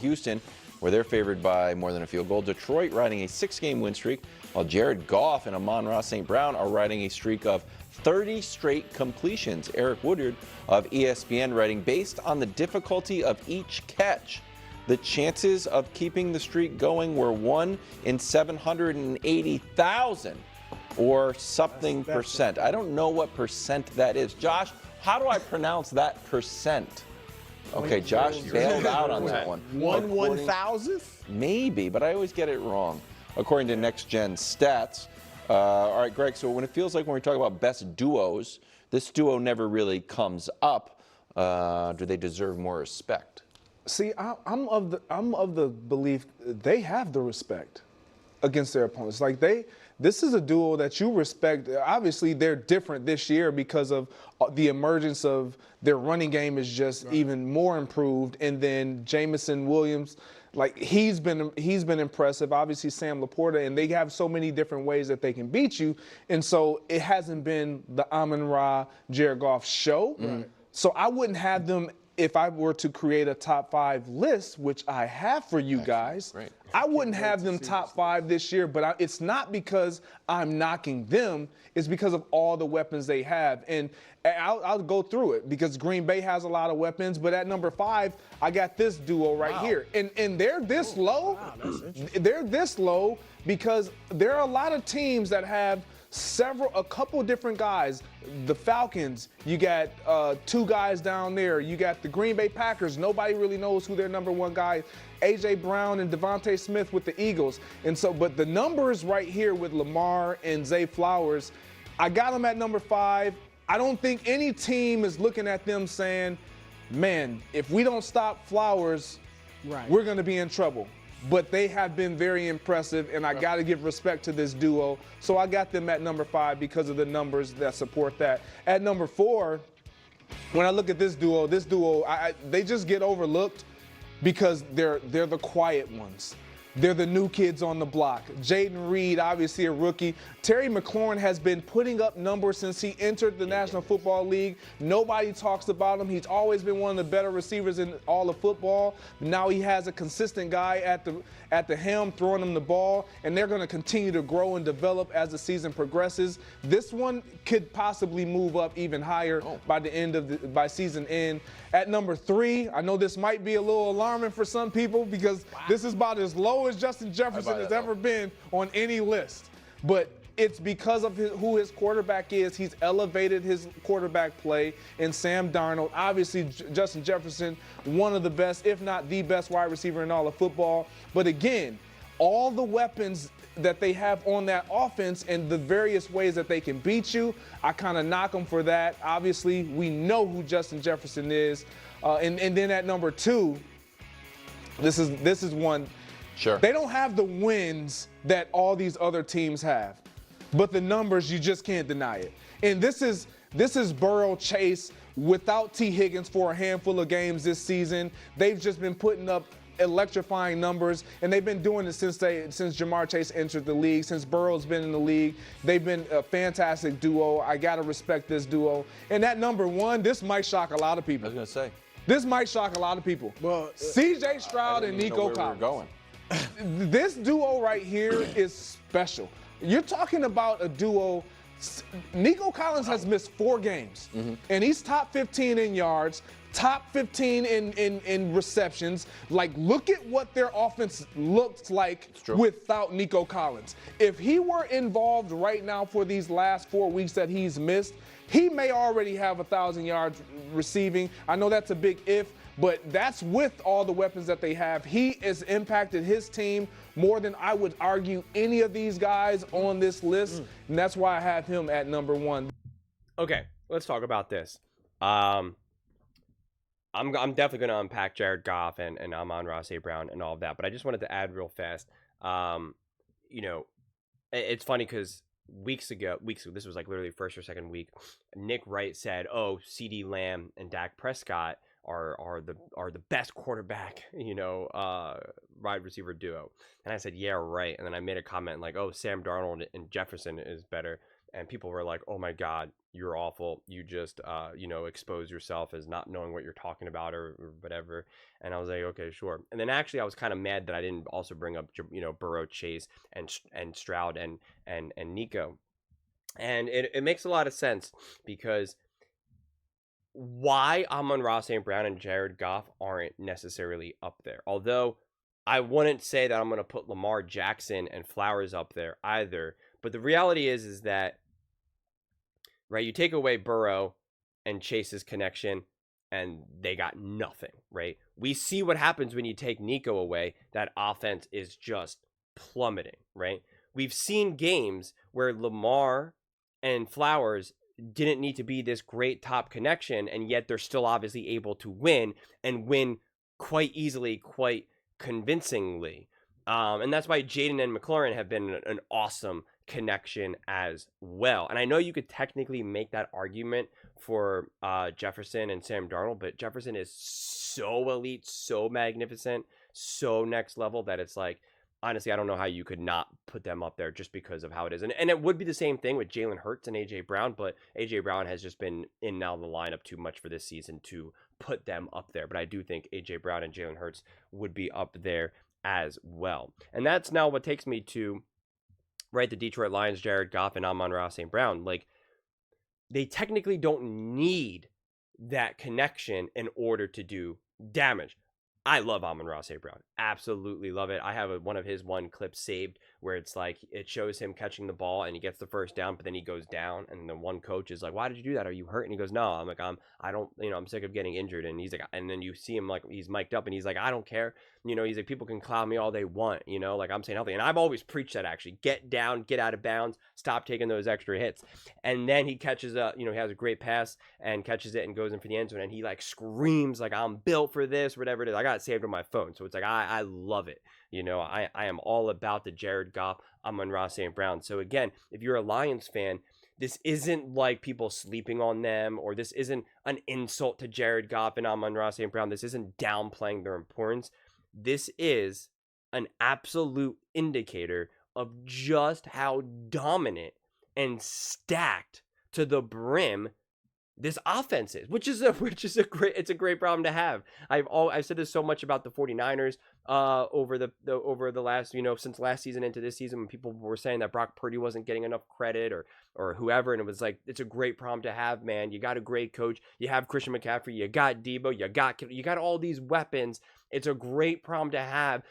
Houston, where they're favored by more than a field goal. Detroit riding a 6-game win streak, while Jared Goff and Amon-Ra St. Brown are riding a streak of 30 straight completions. Eric Woodyard of ESPN writing, based on the difficulty of each catch, the chances of keeping the streak going were 1 in 780,000 or something percent. I don't know what percent that is. Josh, how do I pronounce that percent? Okay, Josh bailed out on that one. 1/1000th? Maybe, but I always get it wrong. According to Next Gen Stats. All right, Greg, so when it feels like when we talk about best duos, this duo never really comes up. Do they deserve more respect? See, I'm of the belief they have the respect against their opponents. Like this is a duo that you respect. Obviously, they're different this year because of the emergence of their running game is just even more improved. And then Jamison Williams, like he's been impressive. Obviously, Sam Laporta, and they have so many different ways that they can beat you. And so it hasn't been the Amon-Ra, Jared Goff show. So I wouldn't have them. If I were to create a top 5 list, which I have for you guys, I wouldn't have them top 5 this year, but it's not because I'm knocking them. It's because of all the weapons they have. And I'll go through it because Green Bay has a lot of weapons, but at number 5, I got this duo right here. And they're this low. They're this low because there are a lot of teams that have a couple different guys. The Falcons, you got 2 guys down there. You got the Green Bay Packers. Nobody really knows who their number 1 guy, A.J. Brown and Devontae Smith with the Eagles. And so, but the numbers right here with Lamar and Zay Flowers, I got them at number 5. I don't think any team is looking at them saying, man, if we don't stop Flowers, we're going to be in trouble. But they have been very impressive, and I got to give respect to this duo. So I got them at number 5 because of the numbers that support that. At number 4, when I look at this duo, they just get overlooked because they're the quiet ones. They're the new kids on the block. Jaden Reed, obviously a rookie. Terry McLaurin has been putting up numbers since he entered the National Football League. Nobody talks about him. He's always been one of the better receivers in all of football. Now he has a consistent guy at the helm throwing him the ball, and they're going to continue to grow and develop as the season progresses. This one could possibly move up even higher by season end. At number 3, I know this might be a little alarming for some people because this is about as low as Justin Jefferson has ever been on any list. But it's because of who his quarterback is. He's elevated his quarterback play in Sam Darnold. Obviously, Justin Jefferson, one of the best, if not the best wide receiver in all of football. But again, all the weapons that they have on that offense and the various ways that they can beat you, I kind of knock them for that. Obviously, we know who Justin Jefferson is. And then at number 2, this is one. Sure. They don't have the wins that all these other teams have, but the numbers, you just can't deny it. And this is Burrow, Chase without T. Higgins for a handful of games this season. They've just been putting up electrifying numbers, and they've been doing it since Jamar Chase entered the league, since Burrow's been in the league. They've been a fantastic duo. I got to respect this duo. And at number 1, this might shock a lot of people. I was going to say. This might shock a lot of people. Well, C.J. Stroud and Nico Collins. This duo right here is special. You're talking about a duo. Nico Collins has missed 4 games, and he's top 15 in yards, top 15 in receptions. Like, look at what their offense looks like without Nico Collins. If he were involved right now for these last 4 weeks that he's missed, he may already have 1,000 yards receiving. I know that's a big if, but that's with all the weapons that they have. He has impacted his team more than I would argue any of these guys on this list, and that's why I have him at number 1. Okay, let's talk about this. I'm definitely going to unpack Jared Goff and Amon-Ra St. Brown and all of that, but I just wanted to add real fast. You know, it's funny because weeks ago, this was like literally first or second week, Nick Wright said, "Oh, CeeDee Lamb and Dak Prescott are the best quarterback, wide receiver duo." And I said, "Yeah, right." And then I made a comment like, "Oh, Sam Darnold and Jefferson is better." And people were like, "Oh my God, you're awful. You just, expose yourself as not knowing what you're talking about or whatever. And I was like, okay, sure. And then actually, I was kind of mad that I didn't also bring up, Burrow, Chase, and Stroud and Nico. And it makes a lot of sense because why Amon-Ra St. Brown and Jared Goff aren't necessarily up there. Although I wouldn't say that I'm going to put Lamar Jackson and Flowers up there either. But the reality is that, right, you take away Burrow and Chase's connection and they got nothing, right? We see what happens when you take Nico away. That offense is just plummeting, right? We've seen games where Lamar and Flowers didn't need to be this great top connection, and yet they're still obviously able to win and win quite easily, quite convincingly. And that's why Jaden and McLaurin have been an awesome connection as well. And I know you could technically make that argument for Jefferson and Sam Darnold, but Jefferson is so elite, so magnificent, so next level that it's like, honestly, I don't know how you could not put them up there just because of how it is. And it would be the same thing with Jalen Hurts and A.J. Brown, but A.J. Brown has just been in now the lineup too much for this season to put them up there. But I do think A.J. Brown and Jalen Hurts would be up there as well. And that's now what takes me to, right, the Detroit Lions, Jared Goff, and Amon-Ra St. Brown. Like, they technically don't need that connection in order to do damage. I love Amon-Ra St. Brown. Absolutely love it. I have one of his clips saved where it's like it shows him catching the ball and he gets the first down, but then he goes down, and then one coach is like, "Why did you do that? Are you hurt?" And he goes, "No." I'm like, I don't, I'm sick of getting injured." And he's like, and then you see him like he's mic'd up and he's like, "I don't care." He's like, "People can clown me all they want, like I'm saying healthy." And I've always preached that, actually. Get down, get out of bounds, stop taking those extra hits. And then he catches he has a great pass and catches it and goes in for the end zone, and he like screams like, "I'm built for this," whatever it is. I got it saved on my phone. So it's like, I love it. I am all about the Jared Goff, Amon-Ra St. Brown. So again, if you're a Lions fan, this isn't like people sleeping on them, or this isn't an insult to Jared Goff and Amon-Ra St. Brown. This isn't downplaying their importance. This is an absolute indicator of just how dominant and stacked to the brim this offense is, which is a great problem to have. I've said this so much about the 49ers over the last, since last season into this season, when people were saying that Brock Purdy wasn't getting enough credit or whoever, and it was like, it's a great problem to have, man. You got a great coach, you have Christian McCaffrey, you got Debo, you got all these weapons. It's a great problem to have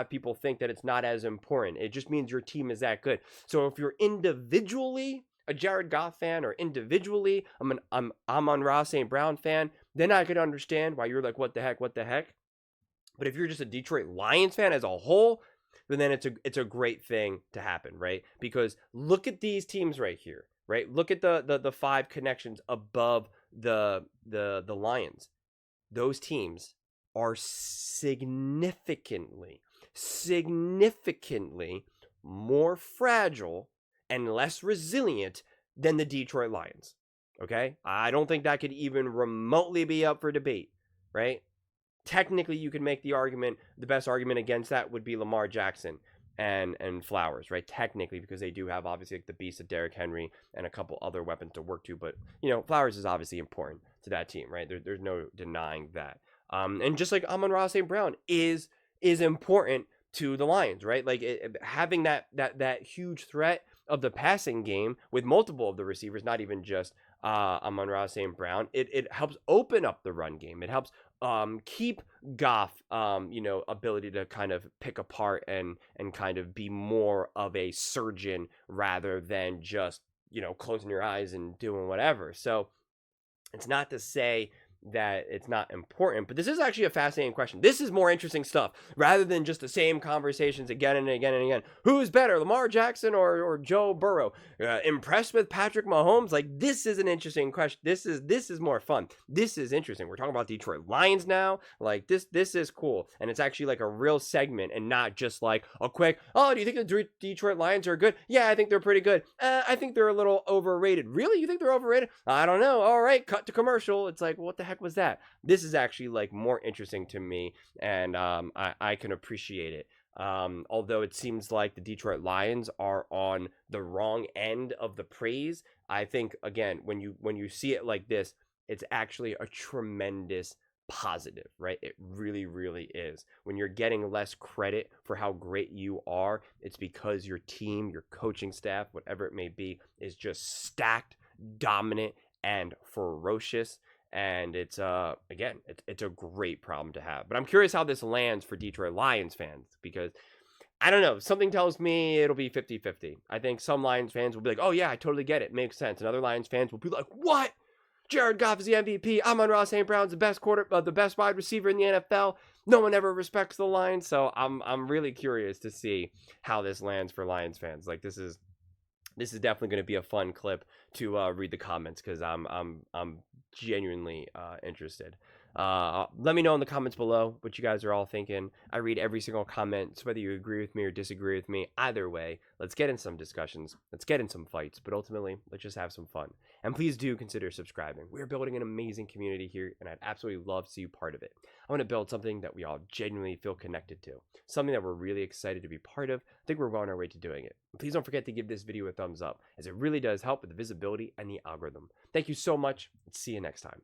people think that it's not as important. It just means your team is that good. So if you're individually a Jared Goff fan, or individually I'm Amon-Ra St. Brown fan, then I could understand why you're like, what the heck. But if you're just a Detroit Lions fan as a whole, then it's a great thing to happen, right? Because look at these teams right here, right? Look at the five connections above the Lions. Those teams are significantly more fragile and less resilient than the Detroit Lions. Okay? I don't think that could even remotely be up for debate, right? Technically, you could make the argument, the best argument against that would be Lamar Jackson and Flowers, right? Technically, because they do have obviously like the beast of Derrick Henry and a couple other weapons to work to, but Flowers is obviously important to that team, right? There's no denying that. And just like Amon-Ra St. Brown is important to the Lions, right? Like having that huge threat of the passing game with multiple of the receivers, not even just Amon-Ra St. Brown, it helps open up the run game. It helps keep Goff, ability to kind of pick apart and kind of be more of a surgeon rather than just, closing your eyes and doing whatever. So it's not to say that it's not important, but this is actually a fascinating question. This is more interesting stuff rather than just the same conversations again and again and again. Who's better, Lamar Jackson or Joe Burrow? Impressed with Patrick Mahomes? Like, this is an interesting question. This is more fun. This is interesting. We're talking about Detroit Lions now. Like, this is cool, and it's actually like a real segment and not just like a quick, oh, do you think the Detroit Lions are good? Yeah, I think they're pretty good. I think they're a little overrated. Really? You think they're overrated? I don't know. All right, cut to commercial. It's like, what the heck was that? This is actually like more interesting to me, and I can appreciate it Although it seems like the Detroit Lions are on the wrong end of the praise, I think again when you see it like this, it's actually a tremendous positive, right? It really, really is. When you're getting less credit for how great you are, it's because your team, your coaching staff, whatever it may be, is just stacked, dominant, and ferocious. And it's again, it's a great problem to have. But I'm curious how this lands for Detroit Lions fans, because I don't know. Something tells me it'll be 50-50. I think some Lions fans will be like, oh, yeah, I totally get it. Makes sense. And other Lions fans will be like, what? Jared Goff is the MVP. Amon-Ra St. Brown's the best wide receiver in the NFL. No one ever respects the Lions. So I'm really curious to see how this lands for Lions fans. Like this is definitely going to be a fun clip to read the comments, because I'm genuinely interested. Let me know in the comments below what you guys are all thinking. I read every single comment, so whether you agree with me or disagree with me, either way, let's get in some discussions, let's get in some fights, but ultimately, let's just have some fun. And please do consider subscribing. We're building an amazing community here, and I'd absolutely love to see you part of it. I want to build something that we all genuinely feel connected to, something that we're really excited to be part of. I think we're on our way to doing it. Please don't forget to give this video a thumbs up, as it really does help with the visibility and the algorithm. Thank you so much, and see you next time.